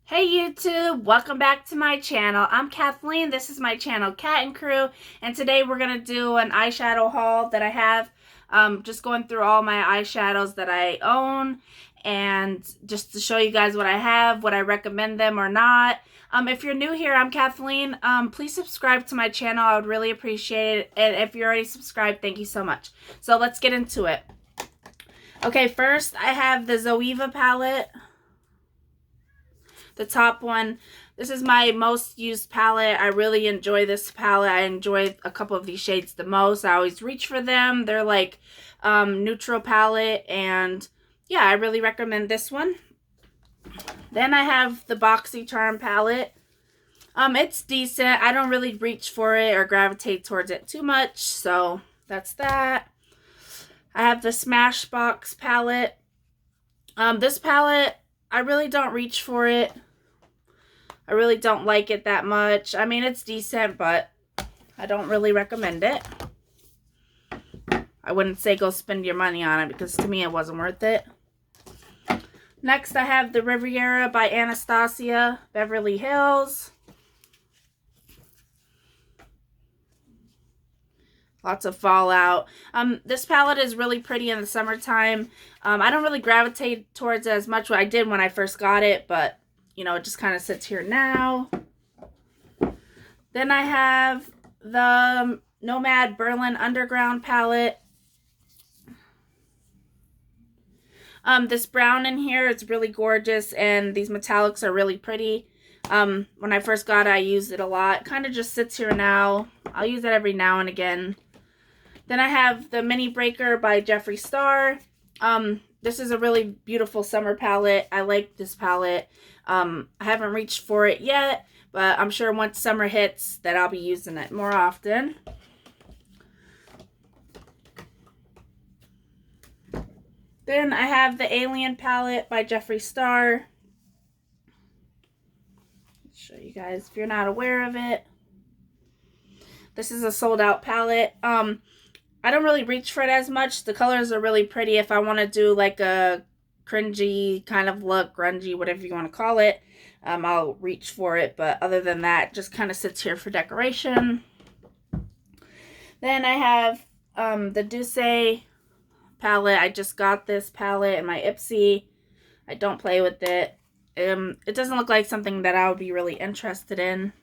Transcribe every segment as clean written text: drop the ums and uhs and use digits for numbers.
Hey YouTube, welcome back to my channel. I'm Kathleen, this is my channel Cat and Crew, and today we're going to do an eyeshadow haul that I have. Just going through all my eyeshadows that I own, and just to show you guys what I have, what I recommend them or not. If you're new here, I'm Kathleen. Please subscribe to my channel, I would really appreciate it, and if you're already subscribed, thank you so much. So let's get into it. Okay, first I have the Zoeva palette. The top one. This is my most used palette. I really enjoy this palette. I enjoy a couple of these shades the most. I always reach for them. They're like neutral palette, and yeah, I really recommend this one. Then I have the Boxycharm Palette. It's decent. I don't really reach for it or gravitate towards it too much, so that's that. I have the Smashbox Palette. This palette, I really don't reach for it. I really don't like it that much. I mean, it's decent, but I don't really recommend it. I wouldn't say go spend your money on it because to me it wasn't worth it. Next, I have the Riviera by Anastasia, Beverly Hills. Lots of fallout. This palette is really pretty in the summertime. I don't really gravitate towards it as much. I did when I first got it, but you know, it just kind of sits here now. Then I have the Nomad Berlin Underground palette. This brown in here is really gorgeous, and these metallics are really pretty. When I first got it, I used it a lot. Kind of just sits here now. I'll use it every now and again. Then I have the Mini Breaker by Jeffree Star. This is a really beautiful summer palette. I like this palette. I haven't reached for it yet, but I'm sure once summer hits that I'll be using it more often. Then I have the Alien palette by Jeffree Star. I'll show you guys if you're not aware of it. This is a sold out palette. I don't really reach for it as much. The colors are really pretty if I want to do like a cringy kind of look, grungy, whatever you want to call it. I'll reach for it, but other than that, just kind of sits here for decoration. Then I have the Douce palette. I just got this palette in my Ipsy. I don't play with it. It doesn't look like something that I would be really interested in.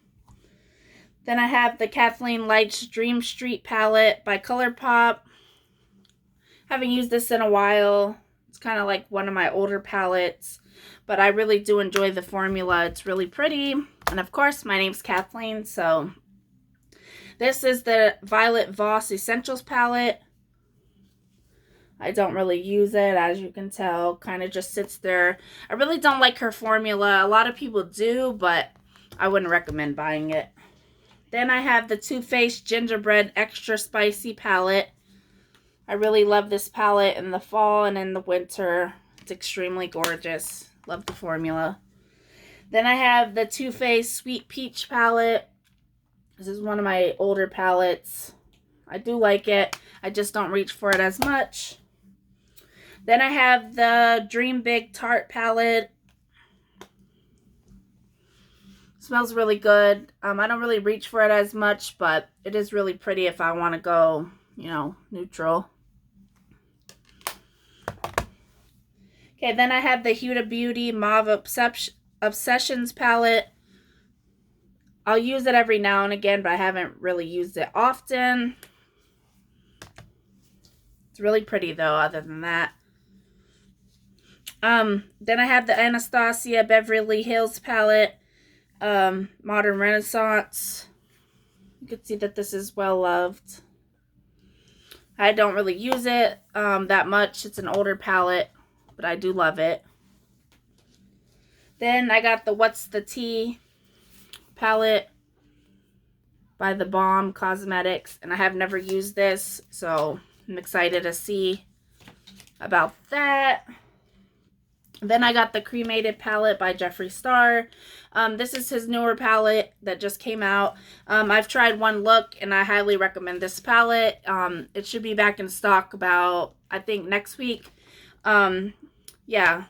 Then I have the Kathleenlights Dream Street palette by ColourPop. Haven't used this in a while. It's kind of like one of my older palettes, but I really do enjoy the formula. It's really pretty. And of course, my name's Kathleen, so this is the Violet Voss Essentials palette. I don't really use it, as you can tell. Kind of just sits there. I really don't like her formula. A lot of people do, but I wouldn't recommend buying it. Then I have the Too Faced Gingerbread Extra Spicy palette. I really love this palette in the fall and in the winter. It's extremely gorgeous. Love the formula. Then I have the Too Faced Sweet Peach palette. This is one of my older palettes. I do like it. I just don't reach for it as much. Then I have the Dream Big Tarte palette. Smells really good. I don't really reach for it as much, but it is really pretty if I want to go, you know, neutral. Okay, then I have the Huda Beauty Mauve Obsessions palette. I'll use it every now and again, but I haven't really used it often. It's really pretty though, other than that. Then I have the Anastasia Beverly Hills palette. Modern Renaissance. You can see that this is well loved. I don't really use it that much. It's an older palette, but I do love it. Then I got the What's the Tea palette by The Balm Cosmetics, and I have never used this, so I'm excited to see about that. Then I got the Cremated palette by Jeffree Star. This is his newer palette that just came out. I've tried one look and I highly recommend this palette. It should be back in stock about, I think, next week. Yeah,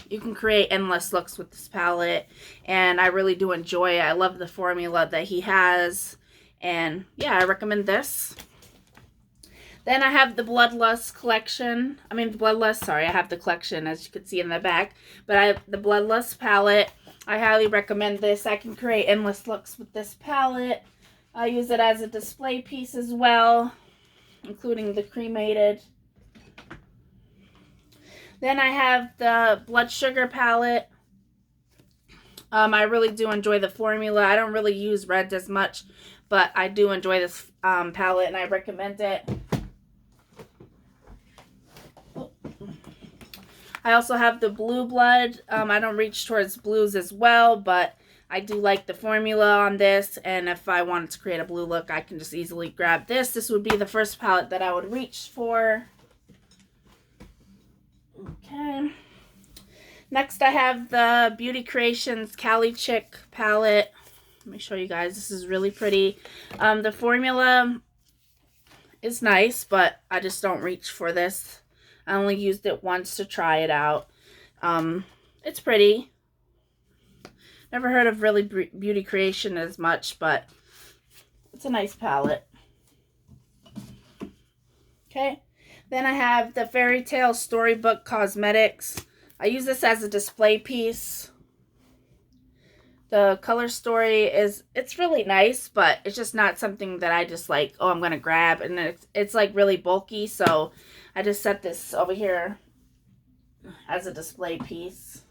you can create endless looks with this palette, and I really do enjoy it. I love the formula that he has, and yeah, I recommend this. Then I have the Bloodlust Collection. I have the collection, as you can see in the back. But I have the Bloodlust palette. I highly recommend this. I can create endless looks with this palette. I use it as a display piece as well, including the Cremated. Then I have the Blood Sugar palette. I really do enjoy the formula. I don't really use reds as much, but I do enjoy this palette, and I recommend it. I also have the Blue Blood. I don't reach towards blues as well, but I do like the formula on this, and if I wanted to create a blue look, I can just easily grab this. This would be the first palette that I would reach for. Okay. Next, I have the Beauty Creations Cali Chick palette. Let me show you guys. This is really pretty. The formula is nice, but I just don't reach for this. I only used it once to try it out. It's pretty. Never heard of really Beauty Creation as much, but it's a nice palette. Okay. Then I have the Fairytale Storybook Cosmetics. I use this as a display piece. The color story it's really nice, but it's just not something that I just like, oh, I'm going to grab. And it's like really bulky, so I just set this over here as a display piece.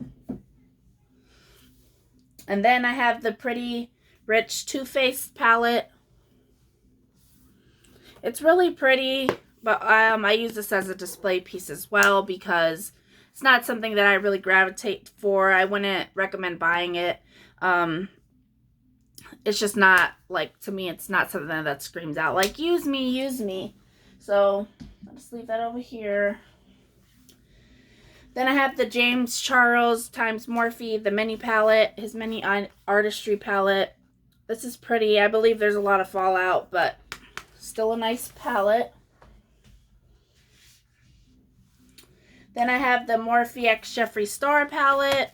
And then I have the Pretty Rich Too Faced palette. It's really pretty, but I use this as a display piece as well because it's not something that I really gravitate for. I wouldn't recommend buying it. It's just not, like, to me, it's not something that screams out, like, use me, use me. So, I'll just leave that over here. Then I have the James Charles times Morphe, the mini palette, his mini artistry palette. This is pretty. I believe there's a lot of fallout, but still a nice palette. Then I have the Morphe X Jeffree Star palette.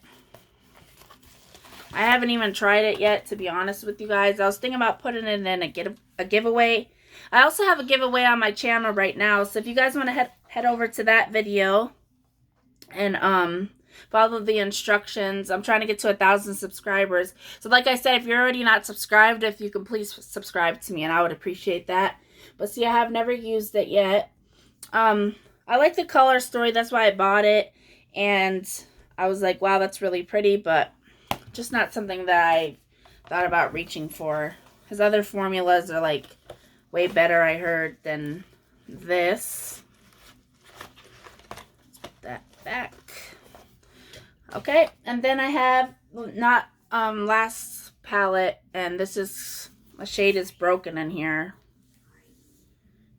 I haven't even tried it yet, to be honest with you guys. I was thinking about putting it in a giveaway. I also have a giveaway on my channel right now, so if you guys want to head over to that video and follow the instructions. I'm trying to get to 1,000 subscribers. So like I said, if you're already not subscribed, if you can please subscribe to me, and I would appreciate that. But see, I have never used it yet. I like the color story, that's why I bought it, and I was like, wow, that's really pretty, but just not something that I thought about reaching for. His other formulas are like way better, I heard, than this. Let's put that back. Okay, and then I have last palette, and this is, a shade is broken in here.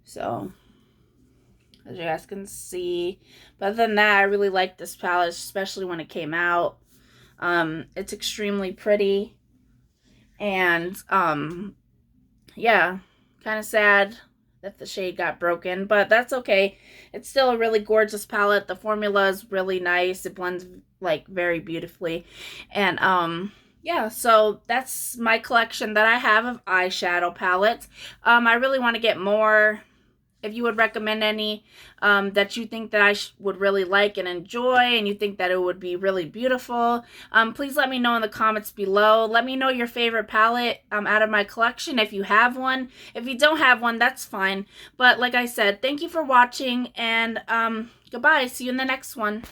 So, as you guys can see. But other than that, I really like this palette, especially when it came out. It's extremely pretty. And, yeah, kind of sad that the shade got broken, but that's okay. It's still a really gorgeous palette. The formula is really nice. It blends, like, very beautifully. And, yeah, so that's my collection that I have of eyeshadow palettes. I really want to get more. If you would recommend any that you think that I would really like and enjoy, and you think that it would be really beautiful, please let me know in the comments below. Let me know your favorite palette out of my collection if you have one. If you don't have one, that's fine. But like I said, thank you for watching, and goodbye. See you in the next one.